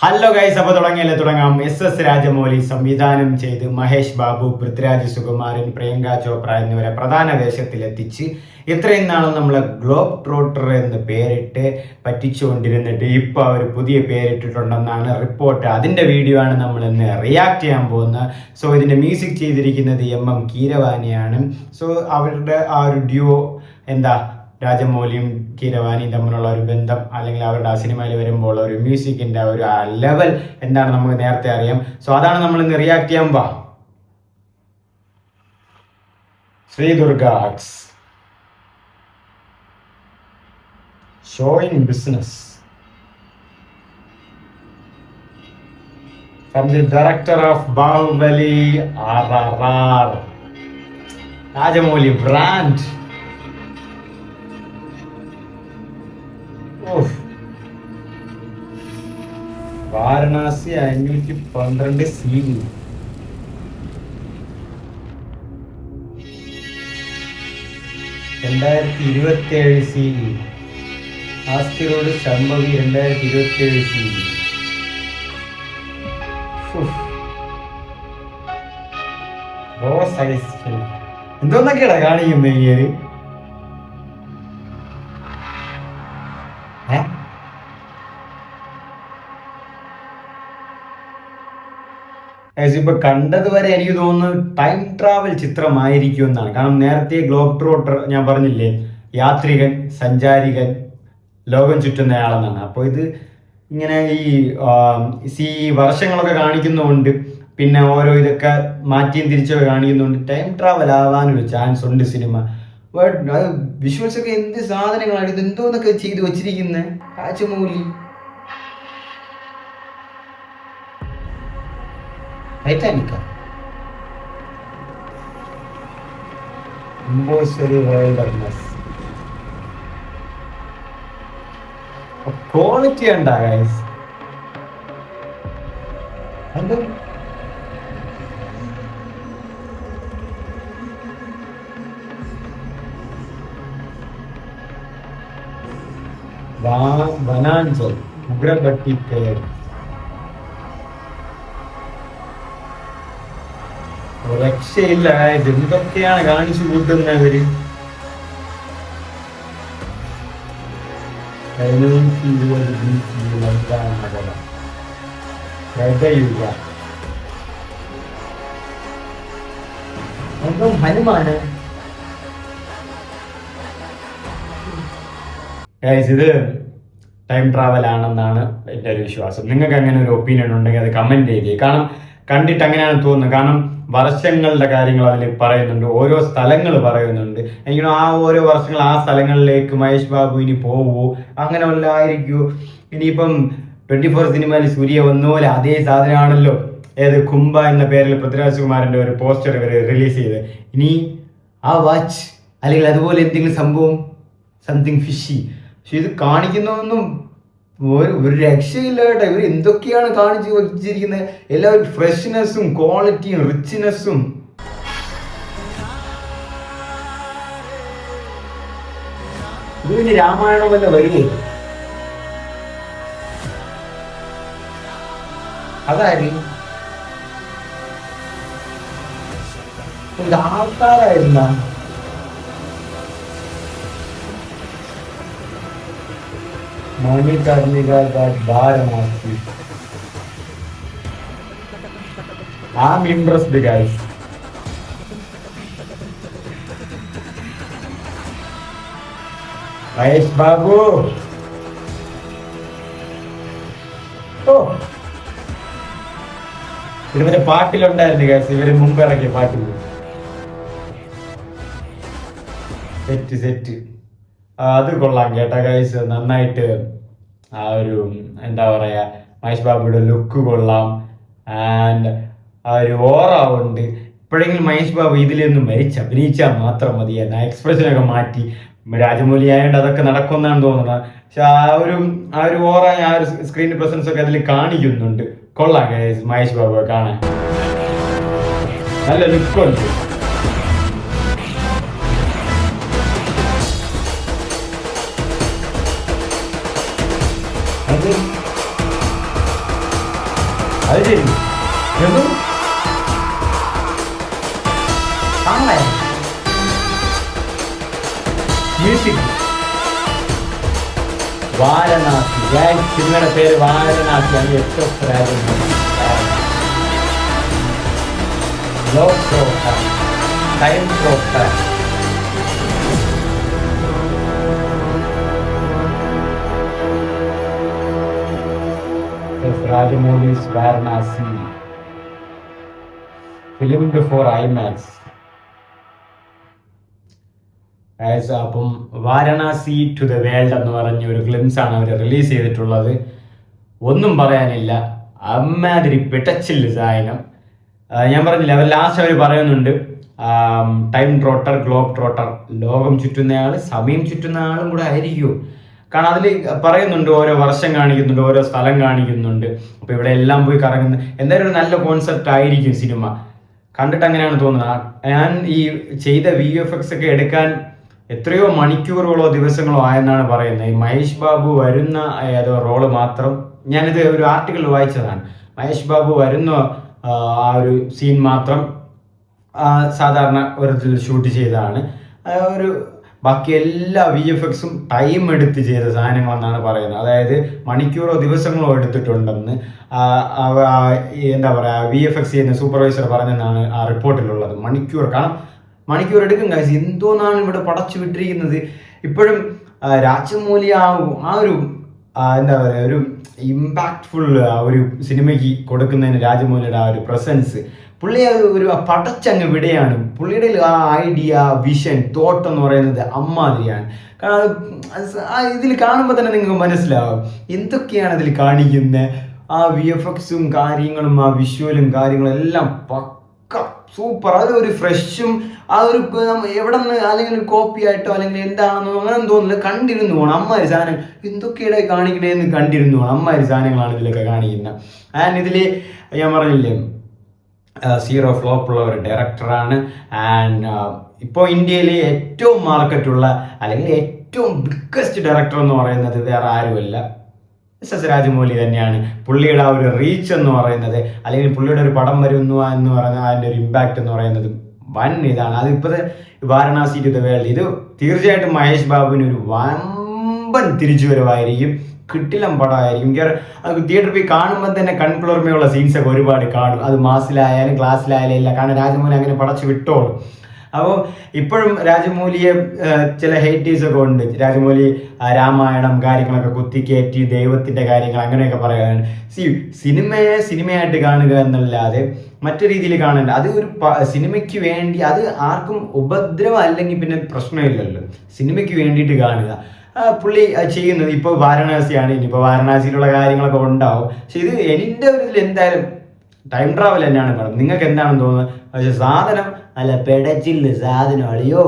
Hello guys, അപ്പോൾ തുടങ്ങാം. S Rajamouli സംവിധാനം ചെയ്ത് മഹേഷ് ബാബു, പൃഥ്വിരാജ് സുകുമാരൻ, പ്രിയങ്ക ചോപ്ര എന്നിവരെ പ്രധാന വേഷത്തിലെത്തിച്ച് ഇത്രയും നാളും നമ്മളെ ഗ്ലോബ് ട്രോട്ടർ എന്ന് പേരിട്ട് പറ്റിച്ചുകൊണ്ടിരുന്നിട്ട് ഇപ്പോൾ അവർ പുതിയ പേരിട്ടിട്ടുണ്ടെന്നാണ് റിപ്പോർട്ട്. അതിൻ്റെ വീഡിയോ ആണ് നമ്മൾ ഇന്ന് റിയാക്ട് ചെയ്യാൻ പോകുന്നത്. സോ ഇതിൻ്റെ മ്യൂസിക് ചെയ്തിരിക്കുന്നത് MM കീരവാനിയാണ്. സോ അവരുടെ ആ ഒരു ഡ്യുവോ രാജമൗലിയും കീരവാനിയും തമ്മിലുള്ള ഒരു ബന്ധം, അല്ലെങ്കിൽ അവരുടെ ആ സിനിമയിൽ വരുമ്പോൾ ഒരു മ്യൂസിക്കിന്റെ ഒരു ലെവൽ എന്താണ് നമുക്ക് നേരത്തെ അറിയാം. സോ അതാണ് നമ്മൾ ഇന്ന് റിയാക്ട് ചെയ്യാൻ പോവാ. Shri Durga arts showing business from the director of Bahubali RRR, Rajamouli brand. Varanasi 512 CE. CE. ആസ്തിറോഡ് ശംഭവി 2027 CE. എന്തോന്നൊക്കെയാ കാണിക്കുന്നത് ഈ ഒരു ഇപ്പൊ കണ്ടതുവരെ എനിക്ക് തോന്നുന്നു ടൈം ട്രാവൽ ചിത്രമായിരിക്കും എന്നാണ്. കാരണം നേരത്തെ ഗ്ലോബ് ട്രോട്ടർ ഞാൻ പറഞ്ഞില്ലേ, യാത്രികൻ, സഞ്ചാരികൻ, ലോകം ചുറ്റുന്നയാളെന്നാണ്. അപ്പോൾ ഇത് ഇങ്ങനെ ഈ വർഷങ്ങളൊക്കെ കാണിക്കുന്നതുകൊണ്ട്, പിന്നെ ഓരോ ഇതൊക്കെ മാറ്റിയും തിരിച്ചൊക്കെ കാണിക്കുന്നതുകൊണ്ട് ടൈം ട്രാവൽ ആവാനൊരു ചാൻസ് ഉണ്ട് സിനിമ. ബട്ട് അത് വിഷ്വൽസ് ഒക്കെ എന്ത് സാധനങ്ങളാണ്, ഇത് എന്തോന്നൊക്കെ ചെയ്ത് വെച്ചിരിക്കുന്നത്. രാജമൗലി ടൈറ്റാനിക്ക ക്വാളിറ്റി ഉണ്ടാ ഗൈസ്. വനാഞ്ചൽ ഉഗ്രഭട്ടി പേര് രക്ഷയില്ല. എന്തൊക്കെയാണ് കാണിച്ചു കൂട്ടുന്നവര്. എന്തോ ഹനുമാന് ഇത് ടൈം ട്രാവൽ ആണെന്നാണ് എൻ്റെ ഒരു വിശ്വാസം. നിങ്ങൾക്ക് അങ്ങനെ ഒരു ഒപ്പീനിയൻ ഉണ്ടെങ്കിൽ അത് കമന്റ് ചെയ്തേ. കാരണം കണ്ടിട്ട് അങ്ങനെയാണ് തോന്നുന്നത്. കാരണം വർഷങ്ങളുടെ കാര്യങ്ങൾ അതിൽ പറയുന്നുണ്ട്, ഓരോ സ്ഥലങ്ങൾ പറയുന്നുണ്ട്. എനിക്ക് ആ ഓരോ വർഷങ്ങൾ ആ സ്ഥലങ്ങളിലേക്ക് മഹേഷ് ബാബു ഇനി പോവോ, അങ്ങനെ വല്ല ആയിരിക്കുമോ. ഇനിയിപ്പം 24 സിനിമയിൽ സൂര്യ വന്ന പോലെ അതേ സാധനമാണല്ലോ കുംഭ എന്ന പേരിൽ പൃഥ്വിരാജ് കുമാറിന്റെ ഒരു പോസ്റ്റർ ഇവർ റിലീസ് ചെയ്ത്. ഇനി ആ വാച്ച് അല്ലെങ്കിൽ അതുപോലെ എന്തെങ്കിലും സംഭവം, സംതിങ് ഫിഷി. പക്ഷെ ഇത് കാണിക്കുന്നതൊന്നും ഒരു രക്ഷയില്ല കേട്ടോ. ഇവർ എന്തൊക്കെയാണ് കാണിച്ചു വെച്ചിരിക്കുന്നത്. എല്ലാവരും ഫ്രഷ്നെസ്സും ക്വാളിറ്റിയും റിച്ച്നെസ്സും. ഇത് പിന്നെ രാമായണം വല്ല വരികയെ അതായിരുന്നു ആൾക്കാരായിരുന്ന Monikarnika got Varanasi. I'm impressed, guys. Mahesh Babu. Oh. ഇവരുടെ പാട്ടിലുണ്ടായിരുന്നു ഗൈസ്, ഇവര് മുമ്പ് ഇറക്കിയ പാട്ടിൽ. സെറ്റ് അത് കൊള്ളാം കേട്ടാ ഗൈസ്. നന്നായിട്ട് ആ ഒരു മഹേഷ് ബാബുയുടെ ലുക്ക് കൊള്ളാം. ആൻഡ് ആ ഒരു ഓറ ഉണ്ട്. ഇപ്പോഴെങ്കിലും മഹേഷ് ബാബു ഇതിലൊന്നും അഭിനയിച്ചാൽ മാത്രം മതിയായിരുന്നു. ആ എക്സ്പ്രഷനൊക്കെ മാറ്റി. രാജമൗലി ആയതുകൊണ്ട് അതൊക്കെ നടക്കുമെന്നാണ് തോന്നുന്നത്. പക്ഷെ ആ ഒരു ഓറ, ആ ഒരു സ്ക്രീൻ പ്രസൻസ് ഒക്കെ അതിൽ കാണിക്കുന്നുണ്ട്. കൊള്ളാം ഗൈസ്. മഹേഷ് ബാബു കാണാൻ നല്ല ലുക്കുണ്ട്. അത് അത് ശരി. എന്തും മ്യൂസിക് വാരണാസി. സിനിമയുടെ പേര് വാരണാസി. അത് ഏറ്റവും time പ്രോട്ടർ. Rajamouli's Varanasi, filmed for IMAX. അപ്പം വാരണാസി ടു ദ വേൾഡ് എന്ന് പറഞ്ഞ ഒരു ഗ്ലിംസ് ആണ് അവർ റിലീസ് ചെയ്തിട്ടുള്ളത്. ഒന്നും പറയാനില്ല, അമ്മാതിരി പിടച്ചില്ല സാധനം. ഞാൻ പറഞ്ഞില്ല, അവർ ലാസ്റ്റ് അവർ പറയുന്നുണ്ട് ടൈം ട്രോട്ടർ, ഗ്ലോബ് ട്രോട്ടർ, ലോകം ചുറ്റുന്നയാൾ സമയം ചുറ്റുന്ന ആളും കൂടെ ആയിരിക്കുമോ? കാരണം അതിൽ പറയുന്നുണ്ട്, ഓരോ വർഷം കാണിക്കുന്നുണ്ട്, ഓരോ സ്ഥലം കാണിക്കുന്നുണ്ട്. അപ്പോൾ ഇവിടെ എല്ലാം പോയി കറങ്ങുന്ന എന്തായാലും ഒരു നല്ല കോൺസെപ്റ്റ് ആയിരിക്കും സിനിമ. കണ്ടിട്ട് അങ്ങനെയാണ് തോന്നുന്നത്. ഞാൻ ഈ ചെയ്ത VFX ഒക്കെ എടുക്കാൻ എത്രയോ മണിക്കൂറുകളോ ദിവസങ്ങളോ ആയെന്നാണ് പറയുന്നത്. ഈ മഹേഷ് ബാബു വരുന്ന ഏതോ റോള് മാത്രം, ഞാനിത് ഒരു ആർട്ടിക്കിൾ വായിച്ചതാണ്. മഹേഷ് ബാബു വരുന്ന ആ ഒരു സീൻ മാത്രം സാധാരണ ഒരു ഷൂട്ട് ചെയ്തതാണ്. ഒരു ബാക്കി എല്ലാ VFXും ടൈം എടുത്ത് ചെയ്ത സാധനങ്ങളെന്നാണ് പറയുന്നത്. അതായത് മണിക്കൂറോ ദിവസങ്ങളോ എടുത്തിട്ടുണ്ടെന്ന് എന്താ പറയുക, VFX ചെയ്യുന്ന സൂപ്പർവൈസർ പറഞ്ഞെന്നാണ് ആ റിപ്പോർട്ടിലുള്ളത്. മണിക്കൂർ എടുക്കും കാശ്. എന്തോന്നാണ് ഇവിടെ പടച്ചു വിട്ടിരിക്കുന്നത്. ഇപ്പോഴും രാജമൗലി ആ ഒരു എന്താ പറയുക, ഒരു ഇമ്പാക്റ്റ്ഫുൾ ഒരു സിനിമയ്ക്ക് കൊടുക്കുന്നതിന് രാജമൗലിയുടെ ആ ഒരു പ്രസൻസ്, പുള്ളി ഒരു പടച്ചങ്ങ് വിടെയാണ്. പുള്ളിയുടെ ആ ഐഡിയ, വിഷൻ, തോട്ട് എന്ന് പറയുന്നത് അമ്മാതിരിയാണ്. കാരണം ഇതിൽ കാണുമ്പോൾ തന്നെ നിങ്ങൾക്ക് മനസ്സിലാവും എന്തൊക്കെയാണ് ഇതിൽ കാണിക്കുന്നത്. ആ VFXും കാര്യങ്ങളും ആ വിഷ്വലും കാര്യങ്ങളും എല്ലാം പക്ക സൂപ്പർ. അതൊരു ഫ്രഷും ആ ഒരു എവിടെ നിന്ന് അല്ലെങ്കിൽ ഒരു കോപ്പി ആയിട്ടോ അല്ലെങ്കിൽ എന്താണെന്നോ അങ്ങനെ തോന്നില്ല, കണ്ടിരുന്നു പോകണം. അമ്മാതിരി സാധനം എന്തൊക്കെയുടെ കാണിക്കണേന്ന് കണ്ടിരുന്നു പോകണം. അമ്മാതിരി സാധനങ്ങളാണ് ഇതിലൊക്കെ കാണിക്കുന്നത്. ആൻഡ് ഇതിൽ ഞാൻ പറഞ്ഞില്ലേ, സീറോ ഫ്ലോപ്പ് ഉള്ള ഒരു ഡയറക്ടറാണ്. ആൻഡ് ഇപ്പോൾ ഇന്ത്യയിലെ ഏറ്റവും മാർക്കറ്റുള്ള അല്ലെങ്കിൽ ഏറ്റവും ബിഗ്ഗസ്റ്റ് ഡയറക്ടർ എന്ന് പറയുന്നത് വേറെ ആരുമല്ല, SS രാജമൗലി തന്നെയാണ്. പുള്ളിയുടെ ആ ഒരു റീച്ച് എന്ന് പറയുന്നത്, അല്ലെങ്കിൽ പുള്ളിയുടെ ഒരു പടം വരുന്നു എന്ന് പറയുന്നത്, അതിൻ്റെ ഒരു ഇമ്പാക്റ്റ് എന്ന് പറയുന്നത് വൻ ഇതാണ്. അതിപ്പോഴത്തെ വാരണാസി ടു ദ വേൾഡ്, ഇത് തീർച്ചയായിട്ടും മഹേഷ് ബാബുവിന് ഒരു വമ്പൻ തിരിച്ചുവരവായിരിക്കും. കിട്ടിലം പടമായിരിക്കും. അത് തിയേറ്ററിൽ പോയി കാണുമ്പോൾ തന്നെ കൺകുളിർമയുള്ള സീൻസൊക്കെ ഒരുപാട് കാണും. അത് മാസിലായാലും ക്ലാസ്സിലായാലും ഇല്ല, കാരണം രാജമൗലി അങ്ങനെ പടച്ചു വിട്ടോളും. അപ്പോൾ ഇപ്പോഴും രാജമൗലിയെ ചില ഹേറ്റേഴ്സൊക്കെ ഉണ്ട്. രാജമൗലി രാമായണം കാര്യങ്ങളൊക്കെ കുത്തിക്കയറ്റി ദൈവത്തിൻ്റെ കാര്യങ്ങൾ അങ്ങനെയൊക്കെ പറയാനാണ്. സിനിമയെ സിനിമയായിട്ട് കാണുക എന്നല്ലാതെ മറ്റു രീതിയിൽ കാണേണ്ട. അത് ഒരു സിനിമയ്ക്ക് വേണ്ടി, അത് ആർക്കും ഉപദ്രവം അല്ലെങ്കിൽ പിന്നെ പ്രശ്നമില്ലല്ലോ. സിനിമയ്ക്ക് വേണ്ടിയിട്ട് കാണുക. പുള്ളി ചെയ്യുന്നത് ഇപ്പോൾ വാരണാസിയാണ്. ഇനിയിപ്പോൾ വാരണാസിയിലുള്ള കാര്യങ്ങളൊക്കെ ഉണ്ടാവും. പക്ഷെ ഇത് എൻ്റെ ഒരു ഇതിൽ എന്തായാലും ടൈം ട്രാവൽ തന്നെയാണ് പറയുന്നത്. നിങ്ങൾക്ക് എന്താണെന്ന് തോന്നുന്നത്? പക്ഷെ സാധനം അല്ല, പെടച്ചില്ല സാധനം അളിയോ.